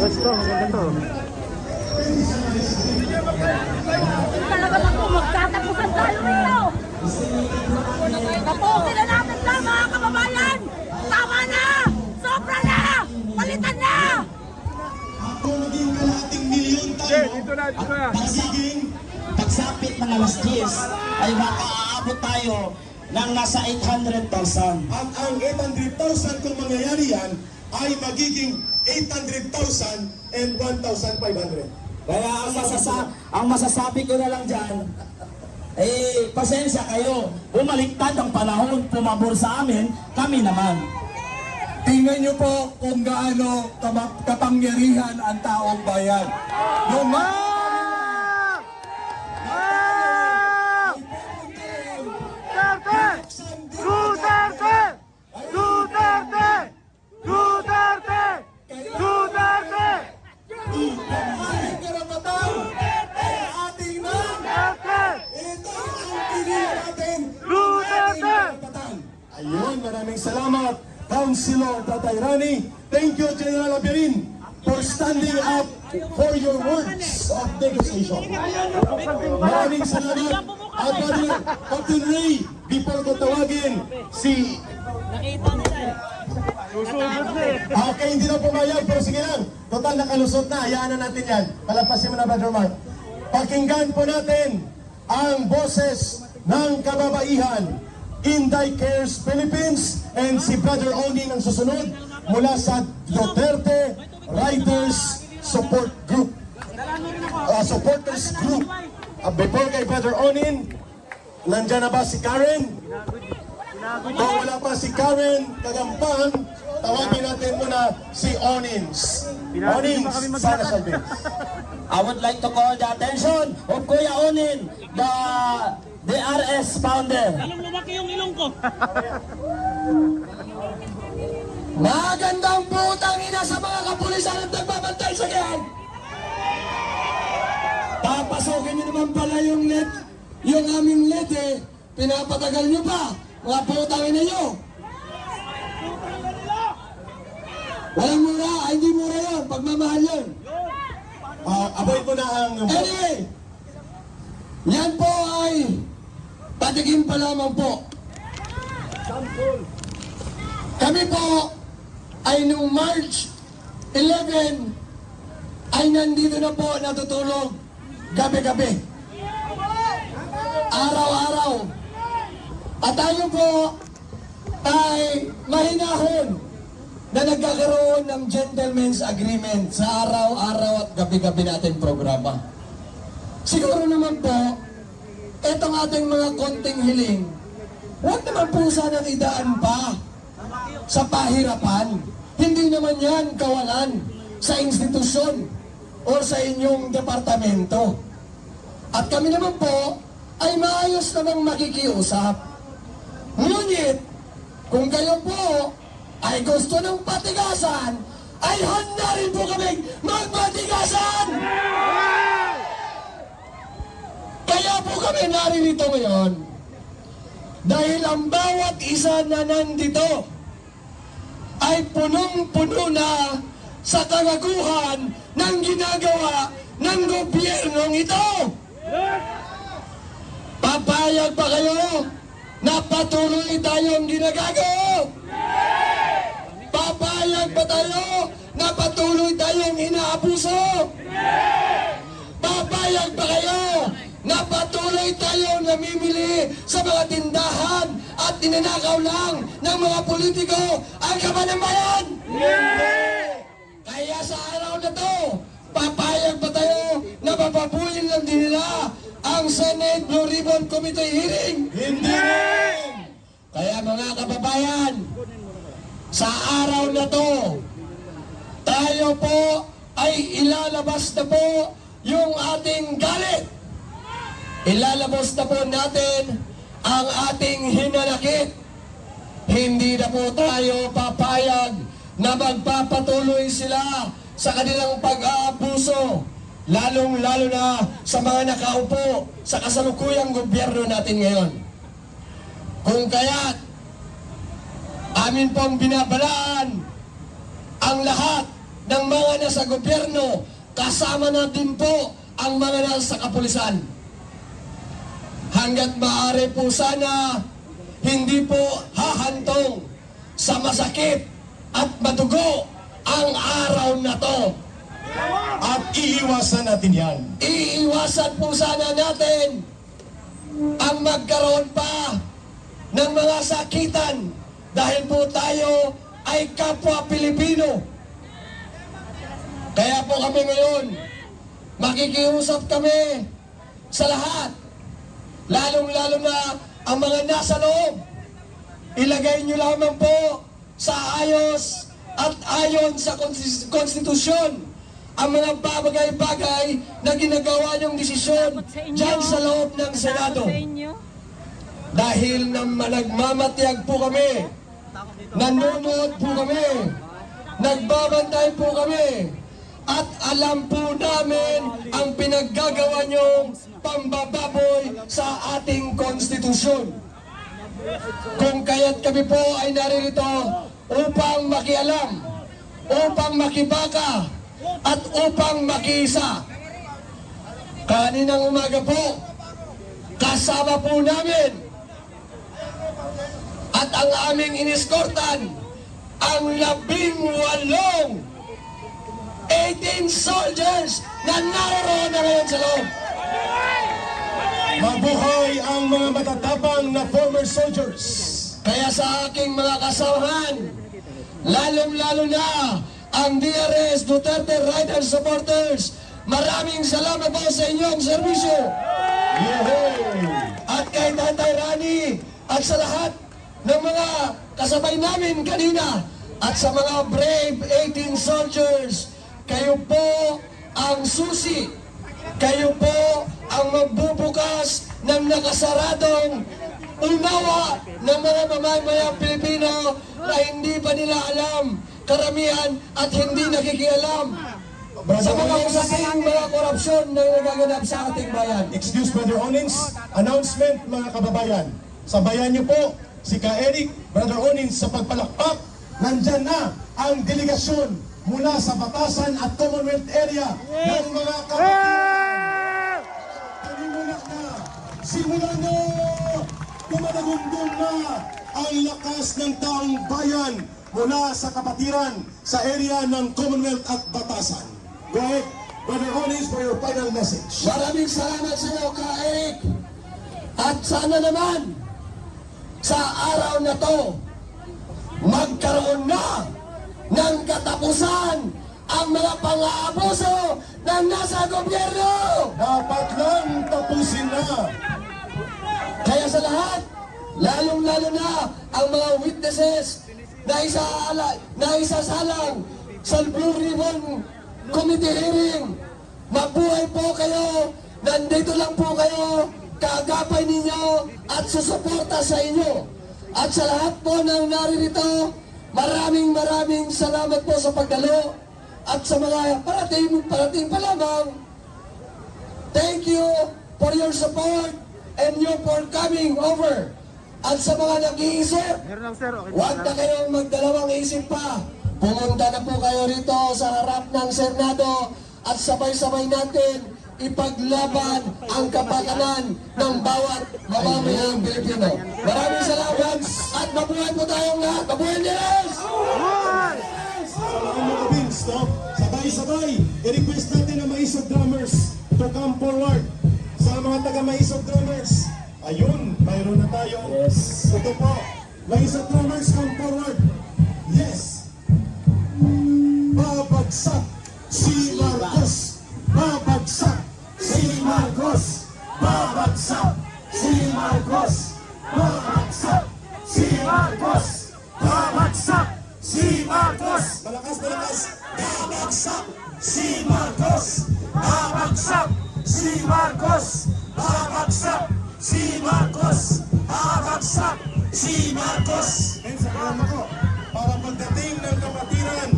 Gusto, maganda to. Talaga ako, magtatapusan tayo rito. Tapusin na natin lang mga kababayan. Tama na! Sobra na! Palitan na! Kung maging kalahating milyon tayo, at magiging pagsapit ng alas 10 ay makaaabot tayo ng nasa 800,000. At ang 800,000 kung mangyayari yan ay magiging 800,000 and 1,500. Kaya ang masasabi ko na lang dyan, pasensya kayo, bumaliktad ang panahon, pumabor sa amin, kami naman. Tingnan niyo po kung gaano kapangyarihan ang taong bayan. Duterte! Duterte! Duterte! Duterte! Ating karapatan, ating nang, ito ang pinili natin, ating karapatan. Ayun, maraming salamat, Councilor Tatay Rani. Thank you, General Abirin, for standing up for your words of negotiation. Maraming salamat, Captain Ray, before ko tawagin si... Okay, hindi na pumayag, pero sige lang. Total nakalusot na, hayaan na natin yan. Palapasin mo na, Brother Mark. Pakinggan po natin ang boses ng kababaihan. Inday Cares Philippines and si Brother Onin ang susunod mula sa Duterte Riders Support Group. Supporters Group. Before kay Brother Onin, nandyan na ba si Karen? Kung wala pa si Karen Kagampang, tawagin natin muna si Onins. Onins, sana sabihin. I would like to call the attention of Kuya Onin, the DRS founder. Alam lumaki yung ilong ko. Magandang putang ina sa mga kapulisan at nagbabantay sa yan! Papasokin niyo naman pala yung LED, yung aming LED eh. Pinapatagal niyo pa, mga putang ina niyo. Walang mura, ay hindi mura yun, pagmamahal yun. Avoid mo na ang... Anyway, yan po ay patikim pa lamang po. Kami po ay noong March 11 ay nandito na po natutulog gabi-gabi. Araw-araw. At tayo po ay mahinahon na nagkakaroon ng gentleman's agreement sa araw-araw at gabi-gabi natin programa. Siguro naman po, etong ating mga konting hiling, huwag naman po sanang idaan pa sa pahirapan. Hindi naman yan kawalan sa institusyon o sa inyong departamento. At kami naman po ay maayos namang makikiusap. Ngunit, kung kayo po ay gusto ng patigasan, ay handa rin po kaming magpatigasan! Kaya po kami naririto ngayon dahil ang bawat isa na nandito ay punong-puno na sa kagaguhan ng ginagawa ng gobyernong ito. Papayag pa kayo na patuloy tayong ginagago? Papayag pa tayo na patuloy tayong inaabuso? Papayag pa kayo na patuloy tayong namimili sa mga tindahan at ninanakaw lang ng mga politiko ang kaban ng bayan? Kaya sa araw na to, papayag pa tayo na papabuyin lang din nila ang Senate Blue Ribbon Committee hearing? Hindi! Kaya mga kababayan, sa araw na to, tayo po ay ilalabas na po yung ating galit. Ilalabas na po natin ang ating hinanakit. Hindi na po tayo papayag na magpapatuloy sila sa kanilang pag-aabuso, lalong-lalo na sa mga nakaupo sa kasalukuyang gobyerno natin ngayon. Kung kaya't amin pong binabalaan ang lahat ng mga nasa gobyerno, kasama na din po ang mga nasa kapulisan. Hanggat maaari po sana, hindi po hahantong sa masakit at madugo ang araw na to. At iiwasan natin yan. Iiwasan po sana natin ang magkaroon pa ng mga sakitan dahil po tayo ay kapwa Pilipino. Kaya po kami ngayon, makikiusap kami sa lahat, lalong-lalo na ang mga nasa loob. Ilagay nyo lamang po sa ayos at ayon sa konstitusyon ang mga bagay-bagay na ginagawa niyong desisyon dyan sa loob ng Senado. Dahil na nagmamatyag po kami, nanonood po kami, nagbabantay po kami, at alam po namin ang pinaggagawa niyong pambababoy sa ating konstitusyon. Kung kaya't kami po ay naririto upang makialam, upang makibaka, at upang makiisa. Kaninang umaga po, kasama po namin at ang aming iniskortan ang 18 soldiers na naroon na ngayon sa loob. Mabuhay ang mga matatapang na former soldiers. Kaya sa aking mga kasamahan, lalong-lalo na ang DRS Duterte Rider Supporters, maraming salamat po sa inyong serbisyo. At kay Tatay Rani at sa lahat ng mga kasabay namin kanina at sa mga brave 18 soldiers, kayo po ang susi. Kayo po ang magbubukas ng nakasaradong unawa ng mga mamamayang Pilipino na hindi pa nila alam, karamihan at hindi nakikialam sa mga usaping mga korupsyon na nagaganap sa ating bayan. Excuse Brother Onins, announcement mga kababayan. Sabayan niyo po si Ka Eric, Brother Onins sa pagpalakpak. Nandyan na ang delegasyon mula sa Batasan at Commonwealth area ng mga kapatiran. Panimula na, simulan na, kumadagundong na ang lakas ng taong bayan mula sa kapatiran sa area ng Commonwealth at Batasan. Go ahead, Brother Onins, for your final message. Maraming salamat sa iyo, Ka Eric. At sana naman, sa araw na to, magkaroon na ng katapusan ang mga pang-aabuso ng nasa gobyerno. Dapat lang tapusin na. Kaya sa lahat, lalong-lalo na ang mga witnesses na isasalang sa Blue Ribbon Committee hearing, mabuhay po kayo, nandito lang po kayo, kaagapay ninyo at susuporta sa inyo. At sa lahat po ng naririto, maraming salamat po sa pagdalo at sa mga parating pa lamang. Thank you for your support and you for coming over. At sa mga nag-iisip, huwag na kayong magdalawang isip pa. Pumunta na po kayo rito sa harap ng Senado at sabay-sabay natin ipaglaban ang kapakanan ng bawat mamamayang Pilipino. Maraming salamat at mabuhay po tayong lahat. Mabuhay Niles! Sa mga Vince, no? Sabay-sabay, i-request natin ang Maisog Drummers to come forward. Sa mga taga-Maisog Drummers, ayun, mayroon na tayo. Yes. Ito po, Maisog Drummers, come forward. Yes. Babagsak si Marcos. Babagsak si Marcos. Babagsak si Marcos. Babagsak si Marcos. Babagsak si Marcos. Malakas, malakas. Babagsak si Marcos. Babagsak si Marcos. Babagsak si Marcos. Babagsak si Marcos. And sa kalama ko, para pagdating ng kapatiran